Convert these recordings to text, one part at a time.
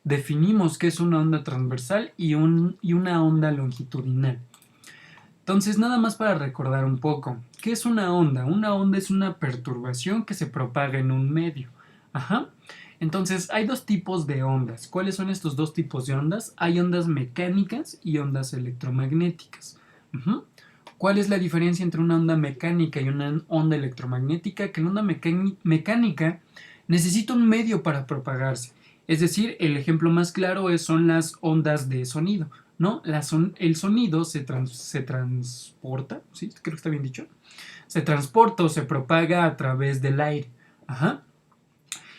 definimos qué es una onda transversal y una onda longitudinal. Entonces, nada más para recordar un poco, ¿qué es una onda? Una onda es una perturbación que se propaga en un medio. Ajá. Entonces, hay dos tipos de ondas. ¿Cuáles son estos dos tipos de ondas? Hay ondas mecánicas y ondas electromagnéticas. Ujú. ¿Cuál es la diferencia entre una onda mecánica y una onda electromagnética? Que la onda mecánica necesita un medio para propagarse. Es decir, el ejemplo más claro son las ondas de sonido. ¿No? El sonido se transporta, ¿sí? Creo que está bien dicho. Se transporta o se propaga a través del aire. Ajá.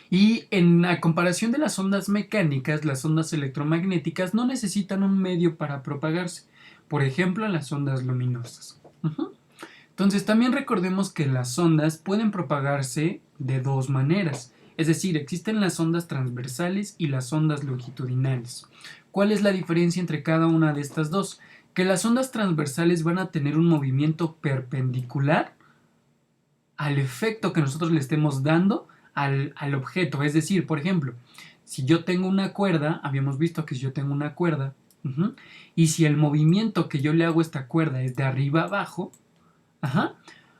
Y en la comparación de las ondas mecánicas, las ondas electromagnéticas no necesitan un medio para propagarse. Por ejemplo, las ondas luminosas. Ujú. Entonces, también recordemos que las ondas pueden propagarse de dos maneras. Es decir, existen las ondas transversales y las ondas longitudinales. ¿Cuál es la diferencia entre cada una de estas dos? Que las ondas transversales van a tener un movimiento perpendicular al efecto que nosotros le estemos dando al objeto. Es decir, por ejemplo, si yo tengo una cuerda, habíamos visto que si yo tengo una cuerda, y si el movimiento que yo le hago a esta cuerda es de arriba abajo, ajá,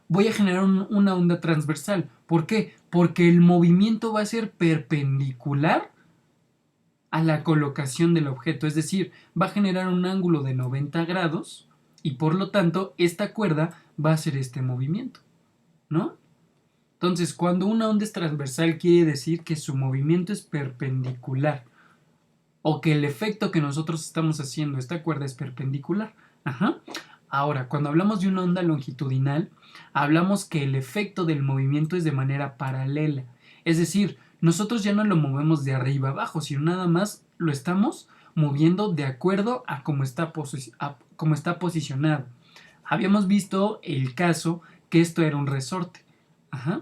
voy a generar una onda transversal. ¿Por qué? Porque el movimiento va a ser perpendicular a la colocación del objeto, es decir, va a generar un ángulo de 90 grados y por lo tanto esta cuerda va a hacer este movimiento, ¿no? Entonces, cuando una onda es transversal quiere decir que su movimiento es perpendicular o que el efecto que nosotros estamos haciendo a esta cuerda es perpendicular. Ajá. Ahora, cuando hablamos de una onda longitudinal, hablamos que el efecto del movimiento es de manera paralela. Es decir, nosotros ya no lo movemos de arriba abajo, sino nada más lo estamos moviendo de acuerdo a cómo está posicionado. Habíamos visto el caso que esto era un resorte. Ajá.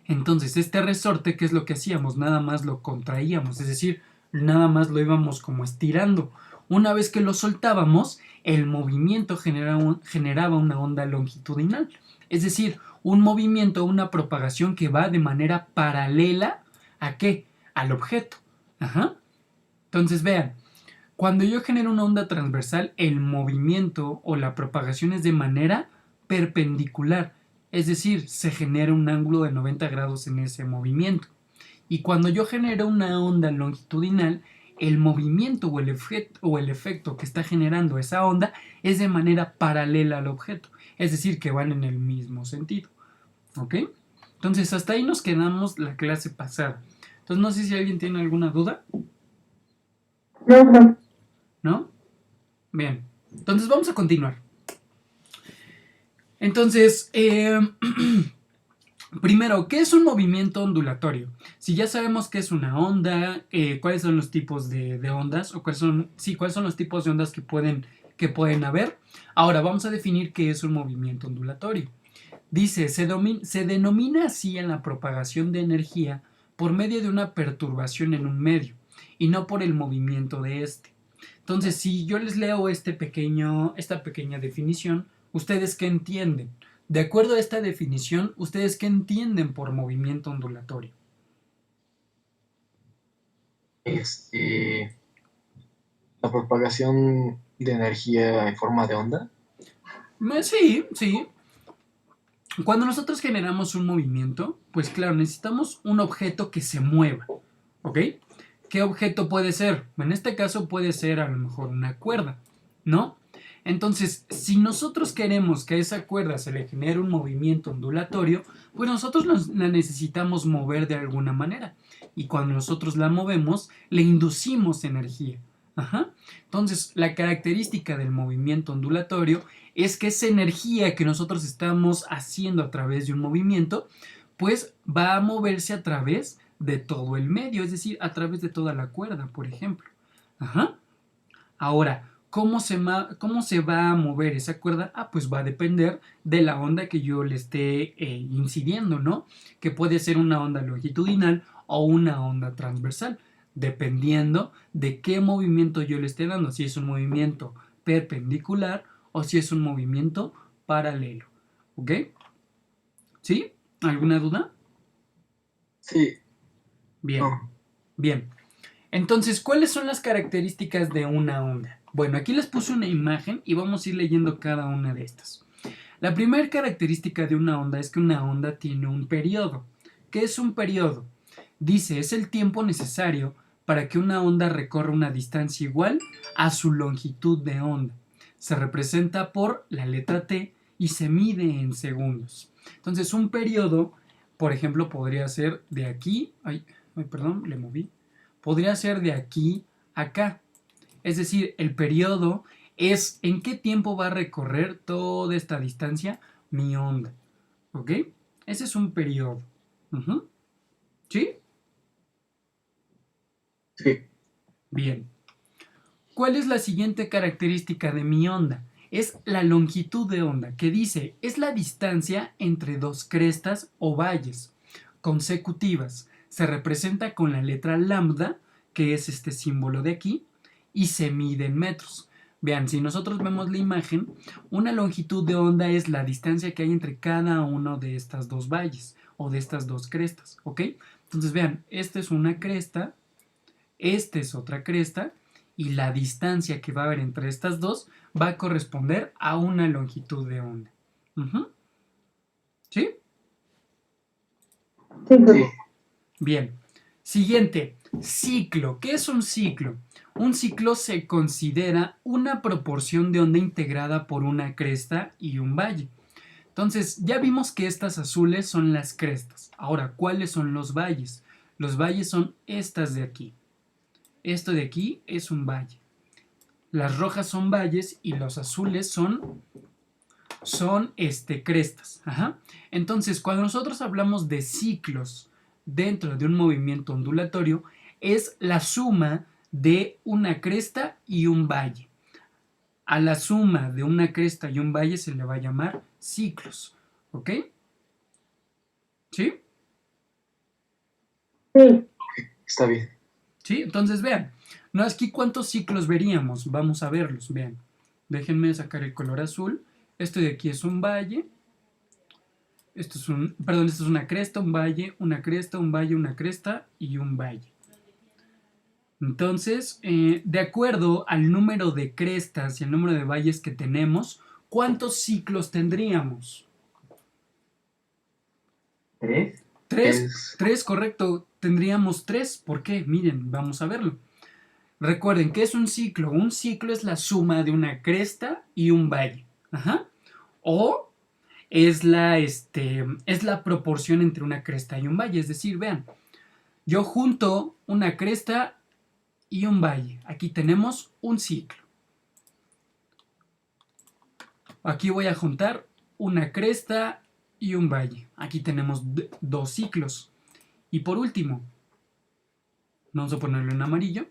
Entonces, este resorte, ¿qué es lo que hacíamos? Nada más lo contraíamos, es decir, nada más lo íbamos como estirando. Una vez que lo soltábamos, el movimiento generaba una onda longitudinal, es decir, un movimiento, una propagación que va de manera paralela ¿a qué? Al objeto. Ajá. Entonces, vean, cuando yo genero una onda transversal, el movimiento o la propagación es de manera perpendicular, es decir, se genera un ángulo de 90 grados en ese movimiento. Y cuando yo genero una onda longitudinal, el movimiento o el efecto que está generando esa onda es de manera paralela al objeto, es decir, que van en el mismo sentido. ¿Ok? Entonces, hasta ahí nos quedamos la clase pasada. Entonces, no sé si alguien tiene alguna duda. No, no. ¿No? Bien. Entonces, vamos a continuar. Entonces, primero, ¿qué es un movimiento ondulatorio? Si ya sabemos qué es una onda, cuáles son los tipos de ondas, o cuáles son los tipos de ondas que pueden haber, ahora vamos a definir qué es un movimiento ondulatorio. Dice, se denomina así en la propagación de energía por medio de una perturbación en un medio, y no por el movimiento de este. Entonces, si yo les leo esta pequeña definición, ¿ustedes qué entienden? De acuerdo a esta definición, ¿ustedes qué entienden por movimiento ondulatorio? Este, la propagación de energía en forma de onda. Sí, sí. Cuando nosotros generamos un movimiento, pues claro, necesitamos un objeto que se mueva, ¿ok? ¿Qué objeto puede ser? En este caso puede ser a lo mejor una cuerda, ¿no? Entonces, si nosotros queremos que a esa cuerda se le genere un movimiento ondulatorio, pues nosotros la necesitamos mover de alguna manera. Y cuando nosotros la movemos, le inducimos energía. Ajá. Entonces, la característica del movimiento ondulatorio es que esa energía que nosotros estamos haciendo a través de un movimiento, pues va a moverse a través de todo el medio, es decir, a través de toda la cuerda, por ejemplo. Ajá. Ahora, ¿cómo se va a mover esa cuerda? Ah, pues va a depender de la onda que yo le esté incidiendo, ¿no? Que puede ser una onda longitudinal o una onda transversal, dependiendo de qué movimiento yo le esté dando, si es un movimiento perpendicular o si es un movimiento paralelo. ¿Ok? ¿Sí? ¿Alguna duda? Sí, Bien, no. bien. Entonces, ¿cuáles son las características de una onda? Bueno, aquí les puse una imagen y vamos a ir leyendo cada una de estas. La primera característica de una onda es que una onda tiene un periodo. ¿Qué es un periodo? Dice, es el tiempo necesario para que una onda recorra una distancia igual a su longitud de onda. Se representa por la letra T y se mide en segundos. Entonces, un periodo, por ejemplo, podría ser de aquí, perdón, le moví, podría ser de aquí a acá. Es decir, el periodo es en qué tiempo va a recorrer toda esta distancia mi onda. ¿Ok? Ese es un periodo. Uh-huh. ¿Sí? Sí. Bien. ¿Cuál es la siguiente característica de mi onda? Es la longitud de onda, que dice, es la distancia entre dos crestas o valles consecutivas. Se representa con la letra lambda, que es este símbolo de aquí, y se mide en metros. Vean, si nosotros vemos la imagen, una longitud de onda es la distancia que hay entre cada uno de estas dos valles o de estas dos crestas, ¿ok? Entonces vean, esta es una cresta, esta es otra cresta, y la distancia que va a haber entre estas dos va a corresponder a una longitud de onda. Uh-huh. ¿Sí? Sí. Bien. Siguiente, ciclo. ¿Qué es un ciclo? Un ciclo se considera una proporción de onda integrada por una cresta y un valle. Entonces, ya vimos que estas azules son las crestas. Ahora, ¿cuáles son los valles? Los valles son estas de aquí. Esto de aquí es un valle. Las rojas son valles y los azules son crestas. Ajá. Entonces, cuando nosotros hablamos de ciclos dentro de un movimiento ondulatorio, es la suma de una cresta y un valle. A la suma de una cresta y un valle se le va a llamar ciclos. ¿Ok? ¿Sí? Sí. Está bien. ¿Sí? Entonces vean, no aquí cuántos ciclos veríamos. Vamos a verlos, vean. Déjenme sacar el color azul. Este de aquí es un valle. Esto es una cresta, un valle, una cresta, un valle, una cresta y un valle. Entonces, de acuerdo al número de crestas y el número de valles que tenemos, ¿cuántos ciclos tendríamos? ¿Tres? Tres, correcto. Tendríamos tres. ¿Por qué? Miren, vamos a verlo. Recuerden, ¿qué es un ciclo? Un ciclo es la suma de una cresta y un valle. Ajá. O es la proporción entre una cresta y un valle. Es decir, vean, yo junto una cresta y un valle. Aquí tenemos un ciclo. Aquí voy a juntar una cresta y un valle. Aquí tenemos dos ciclos. Y por último, vamos a ponerlo en amarillo.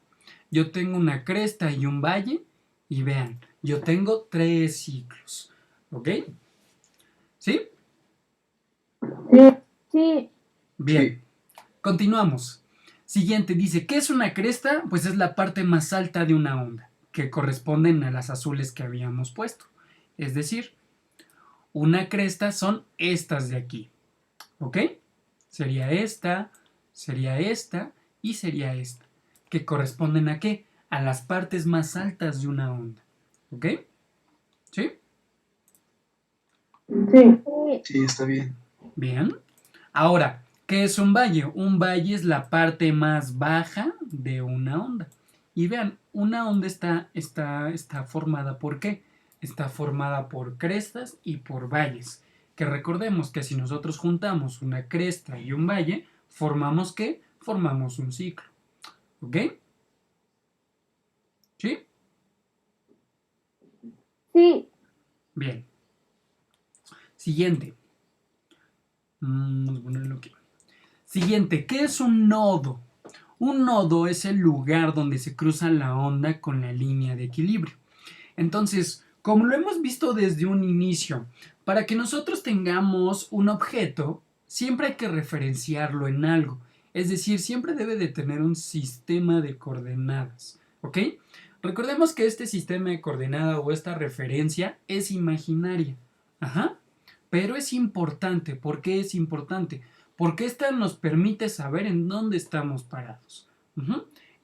Yo tengo una cresta y un valle. Y vean, yo tengo tres ciclos. ¿Ok? ¿Sí? Sí. Bien. Continuamos. Siguiente, dice, ¿qué es una cresta? Pues es la parte más alta de una onda, que corresponden a las azules que habíamos puesto. Es decir, una cresta son estas de aquí. ¿Ok? Sería esta y sería esta. ¿Que corresponden a qué? A las partes más altas de una onda. ¿Ok? ¿Sí? Sí. Sí, está bien. Bien. Ahora, ¿qué es un valle? Un valle es la parte más baja de una onda. Y vean, una onda está formada ¿por qué? Está formada por crestas y por valles. Que recordemos que si nosotros juntamos una cresta y un valle, ¿formamos qué? Formamos un ciclo. ¿Ok? ¿Sí? Sí. Bien. Siguiente. Vamos a ponerlo aquí. Siguiente, ¿qué es un nodo? Un nodo es el lugar donde se cruza la onda con la línea de equilibrio. Entonces, como lo hemos visto desde un inicio, para que nosotros tengamos un objeto, siempre hay que referenciarlo en algo. Es decir, siempre debe de tener un sistema de coordenadas. ¿Ok? Recordemos que este sistema de coordenadas o esta referencia es imaginaria. Ajá. Pero es importante. ¿Por qué es importante? Porque esta nos permite saber en dónde estamos parados.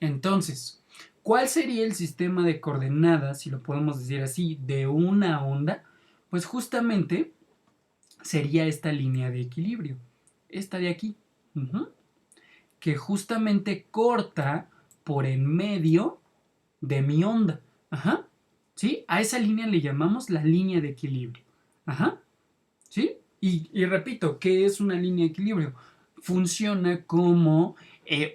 Entonces, ¿cuál sería el sistema de coordenadas, si lo podemos decir así, de una onda? Pues justamente sería esta línea de equilibrio, esta de aquí, que justamente corta por en medio de mi onda. Ajá. ¿Sí? A esa línea le llamamos la línea de equilibrio. Ajá. ¿Sí? Y repito, ¿qué es una línea de equilibrio? Funciona como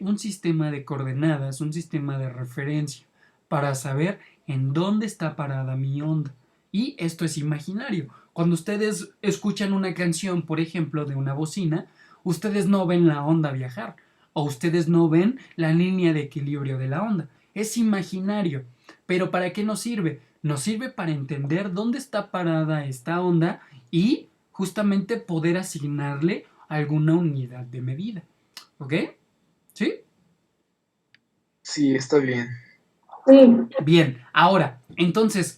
un sistema de coordenadas, un sistema de referencia para saber en dónde está parada mi onda. Y esto es imaginario. Cuando ustedes escuchan una canción, por ejemplo, de una bocina, ustedes no ven la onda viajar o ustedes no ven la línea de equilibrio de la onda. Es imaginario. Pero ¿para qué nos sirve? Nos sirve para entender dónde está parada esta onda y justamente poder asignarle alguna unidad de medida. ¿Ok? ¿Sí? Sí, está bien. Sí. Bien, ahora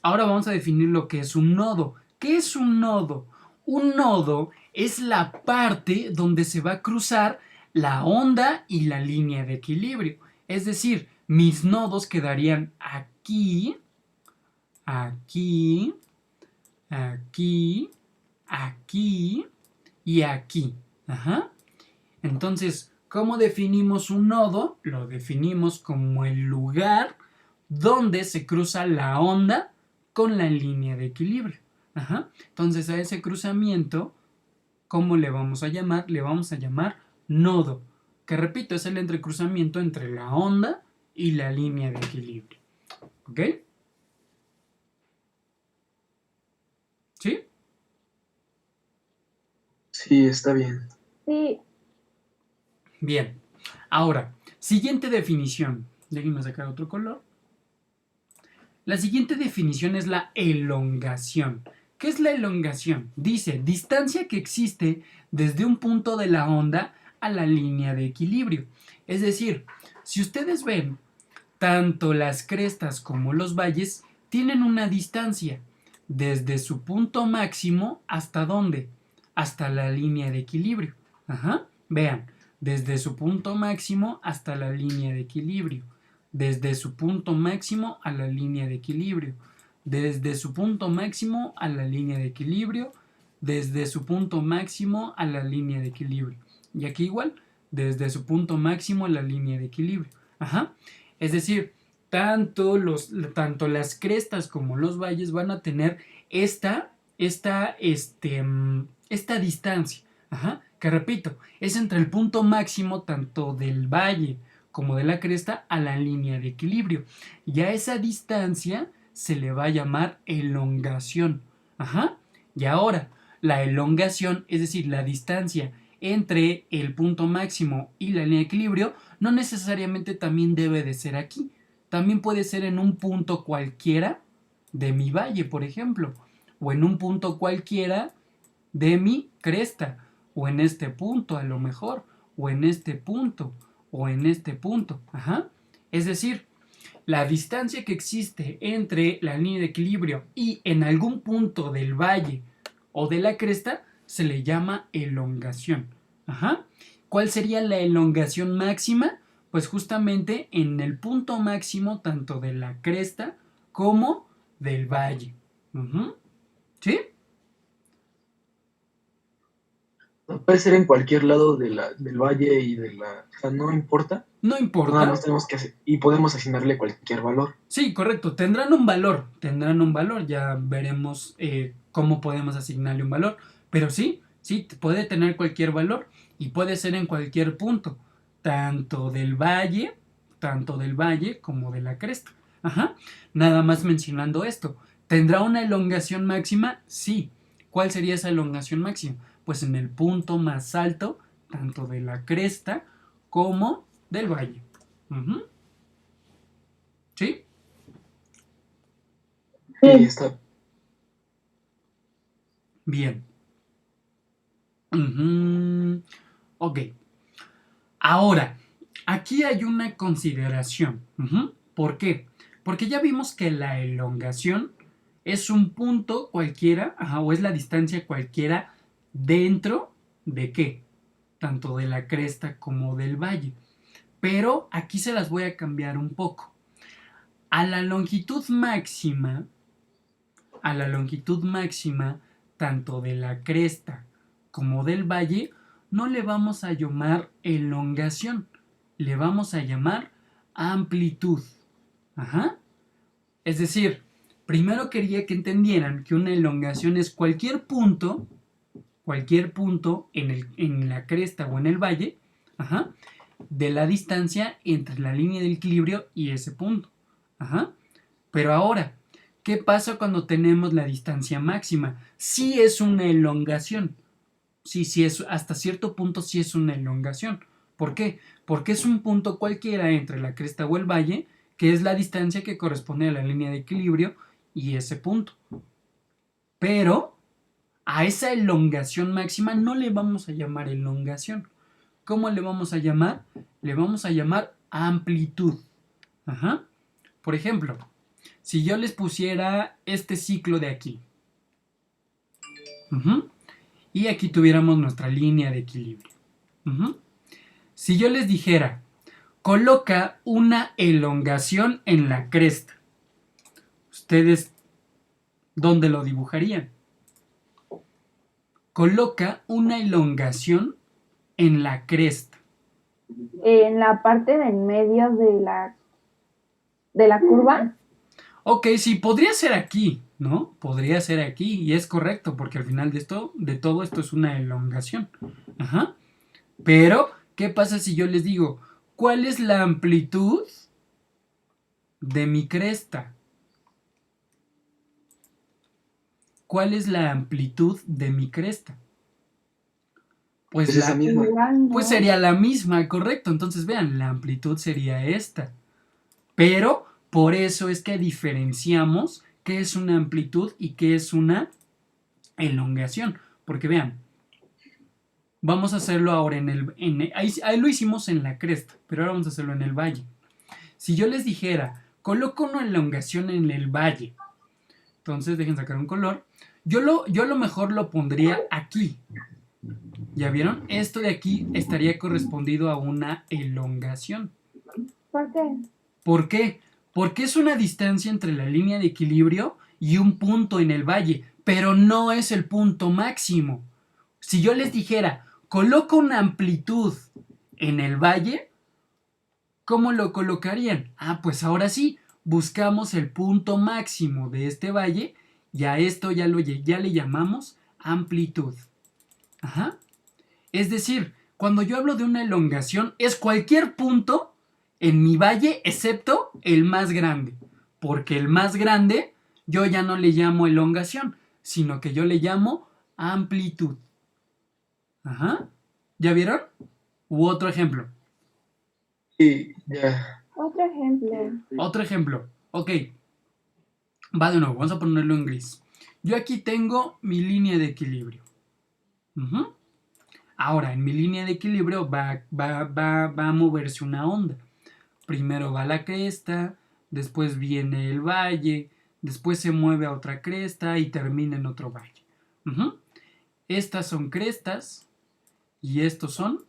vamos a definir lo que es un nodo. ¿Qué es un nodo? Un nodo es la parte donde se va a cruzar la onda y la línea de equilibrio. Es decir, mis nodos quedarían aquí, aquí, aquí, aquí y aquí. Ajá. Entonces, ¿cómo definimos un nodo? Lo definimos como el lugar donde se cruza la onda con la línea de equilibrio. Ajá. Entonces, a ese cruzamiento, ¿cómo le vamos a llamar? Le vamos a llamar nodo. Que repito, es el entrecruzamiento entre la onda y la línea de equilibrio. ¿Ok? ¿Sí? Sí, está bien. Sí. Bien. Ahora, siguiente definición. Déjenme sacar otro color. La siguiente definición es la elongación. ¿Qué es la elongación? Dice, distancia que existe desde un punto de la onda a la línea de equilibrio. Es decir, si ustedes ven, tanto las crestas como los valles tienen una distancia desde su punto máximo hasta ¿dónde? Hasta la línea de equilibrio. Ajá. Vean, desde su punto máximo hasta la línea de equilibrio. Desde su punto máximo a la línea de equilibrio. Desde su punto máximo a la línea de equilibrio. Desde su punto máximo a la línea de equilibrio. Y aquí igual, desde su punto máximo a la línea de equilibrio. Ajá. Es decir, tanto las crestas como los valles van a tener esta distancia. Ajá. Que repito, es entre el punto máximo tanto del valle como de la cresta a la línea de equilibrio. Y a esa distancia se le va a llamar elongación. Ajá. Y ahora, la elongación, es decir, la distancia entre el punto máximo y la línea de equilibrio, no necesariamente también debe de ser aquí. También puede ser en un punto cualquiera de mi valle, por ejemplo, o en un punto cualquiera de mi cresta, o en este punto a lo mejor, o en este punto, o en este punto. Ajá. Es decir, la distancia que existe entre la línea de equilibrio y en algún punto del valle o de la cresta se le llama elongación. Ajá. ¿Cuál sería la elongación máxima? Pues justamente en el punto máximo tanto de la cresta como del valle. ¿Sí? Puede ser en cualquier lado del valle y o sea, no importa. No importa. Nada más tenemos que hacer, y podemos asignarle cualquier valor. Sí, correcto. Tendrán un valor. Ya veremos cómo podemos asignarle un valor. Pero sí, puede tener cualquier valor y puede ser en cualquier punto, tanto del valle como de la cresta. Ajá. Nada más mencionando esto. ¿Tendrá una elongación máxima? Sí. ¿Cuál sería esa elongación máxima? Pues en el punto más alto, tanto de la cresta como del valle. ¿Sí? Sí, está. Bien. Ok. Ahora, aquí hay una consideración. ¿Por qué? Porque ya vimos que la elongación es un punto cualquiera, o es la distancia cualquiera dentro de qué? Tanto de la cresta como del valle. Pero aquí se las voy a cambiar un poco. A la longitud máxima, a la longitud máxima, tanto de la cresta como del valle, no le vamos a llamar elongación, le vamos a llamar amplitud. Ajá. Es decir, primero quería que entendieran que una elongación es cualquier punto en la cresta o en el valle, ajá, de la distancia entre la línea de equilibrio y ese punto. Ajá. Pero ahora, ¿qué pasa cuando tenemos la distancia máxima? Sí es una elongación. Sí es, hasta cierto punto sí es una elongación. ¿Por qué? Porque es un punto cualquiera entre la cresta o el valle, que es la distancia que corresponde a la línea de equilibrio y ese punto. Pero a esa elongación máxima no le vamos a llamar elongación. ¿Cómo le vamos a llamar? Le vamos a llamar amplitud. Ajá. Por ejemplo, si yo les pusiera este ciclo de aquí, y aquí tuviéramos nuestra línea de equilibrio. Si yo les dijera, coloca una elongación en la cresta, ¿ustedes dónde lo dibujarían? Coloca una elongación en la cresta. En la parte del medio de la curva. Ok, sí, podría ser aquí, ¿no? Podría ser aquí, y es correcto, porque al final de todo esto es una elongación. Ajá. Pero, ¿qué pasa si yo les digo, ¿cuál es la amplitud de mi cresta? ¿Cuál es la amplitud de mi cresta? Pues, Es esa misma. pues sería la misma, correcto. Entonces vean, la amplitud sería esta. Pero por eso es que diferenciamos qué es una amplitud y qué es una elongación. Porque vean, vamos a hacerlo ahora ahí lo hicimos en la cresta, pero ahora vamos a hacerlo en el valle. Si yo les dijera, coloco una elongación en el valle, entonces dejen sacar un color. Yo a lo mejor lo pondría aquí. ¿Ya vieron? Esto de aquí estaría correspondido a una elongación. ¿Por qué? ¿Por qué? Porque es una distancia entre la línea de equilibrio y un punto en el valle, pero no es el punto máximo. Si yo les dijera, coloco una amplitud en el valle, ¿cómo lo colocarían? Ah, pues ahora sí, buscamos el punto máximo de este valle y a esto ya le llamamos amplitud. Ajá. Es decir, cuando yo hablo de una elongación, es cualquier punto en mi valle excepto el más grande. Porque el más grande yo ya no le llamo elongación, sino que yo le llamo amplitud. Ajá. ¿Ya vieron? U otro ejemplo. Sí, ya. Otro ejemplo. Otro ejemplo. Ok. Va de nuevo, vamos a ponerlo en gris. Yo aquí tengo mi línea de equilibrio. Ahora, en mi línea de equilibrio va a moverse una onda. Primero va la cresta, después viene el valle, después se mueve a otra cresta y termina en otro valle. Estas son crestas y estos son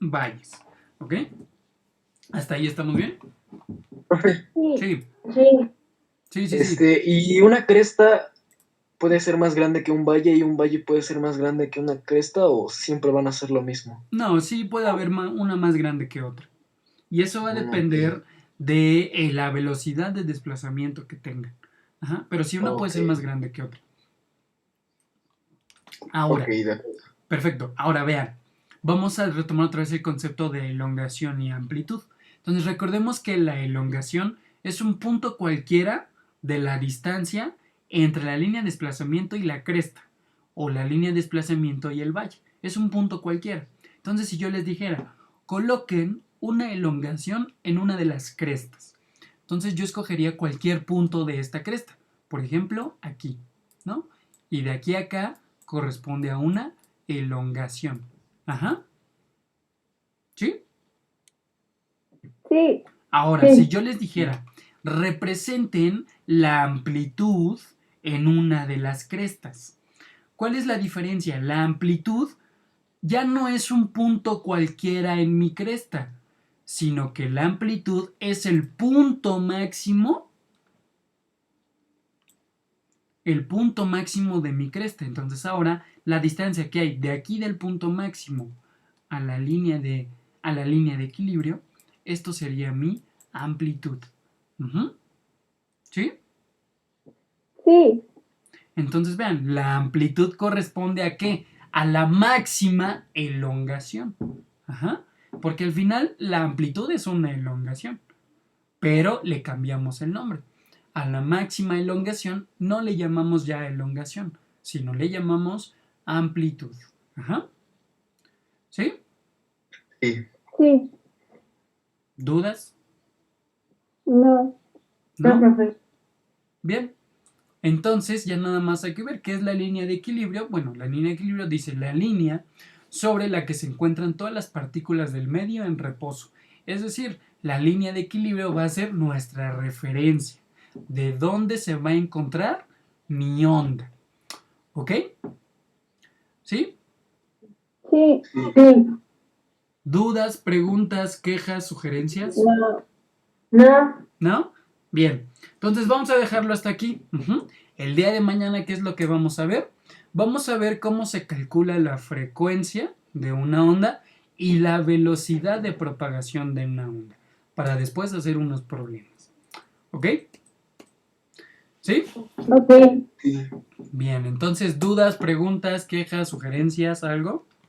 valles. ¿Ok? ¿Hasta ahí estamos bien? Profe, Sí. y una cresta puede ser más grande que un valle y un valle puede ser más grande que una cresta o siempre van a ser lo mismo. No, sí puede haber una más grande que otra. Y eso va a depender de la velocidad de desplazamiento que tengan. Ajá, pero sí una puede ser más grande que otra. Ahora, perfecto. Ahora vean, vamos a retomar otra vez el concepto de elongación y amplitud. Entonces recordemos que la elongación es un punto cualquiera de la distancia entre la línea de desplazamiento y la cresta, o la línea de desplazamiento y el valle. Es un punto cualquiera. Entonces si yo les dijera, coloquen una elongación en una de las crestas. Entonces yo escogería cualquier punto de esta cresta. Por ejemplo, aquí, ¿no? Y de aquí a acá corresponde a una elongación. Ajá. ¿Sí? Sí. Ahora, si yo les dijera, representen la amplitud en una de las crestas. ¿Cuál es la diferencia? La amplitud ya no es un punto cualquiera en mi cresta, sino que la amplitud es el punto máximo de mi cresta. Entonces ahora la distancia que hay de aquí del punto máximo a la línea de equilibrio, esto sería mi amplitud. ¿Sí? Sí. Entonces vean, la amplitud corresponde ¿a qué? A la máxima elongación. Ajá. Porque al final la amplitud es una elongación, pero le cambiamos el nombre. A la máxima elongación no le llamamos ya elongación, sino le llamamos amplitud. Ajá. ¿Sí? Sí. Sí. ¿Dudas? No. ¿No? profe. Bien. Entonces ya nada más hay que ver qué es la línea de equilibrio. Bueno, la línea de equilibrio dice la línea sobre la que se encuentran todas las partículas del medio en reposo. Es decir, la línea de equilibrio va a ser nuestra referencia de dónde se va a encontrar mi onda. ¿Ok? ¿Sí? Sí. Sí. ¿Dudas, preguntas, quejas, sugerencias? No. No. ¿No? Bien. Entonces vamos a dejarlo hasta aquí. El día de mañana, ¿qué es lo que vamos a ver? Vamos a ver cómo se calcula la frecuencia de una onda y la velocidad de propagación de una onda, para después hacer unos problemas. ¿Ok? ¿Sí? Ok. Sí. Bien, entonces, ¿dudas, preguntas, quejas, sugerencias, algo?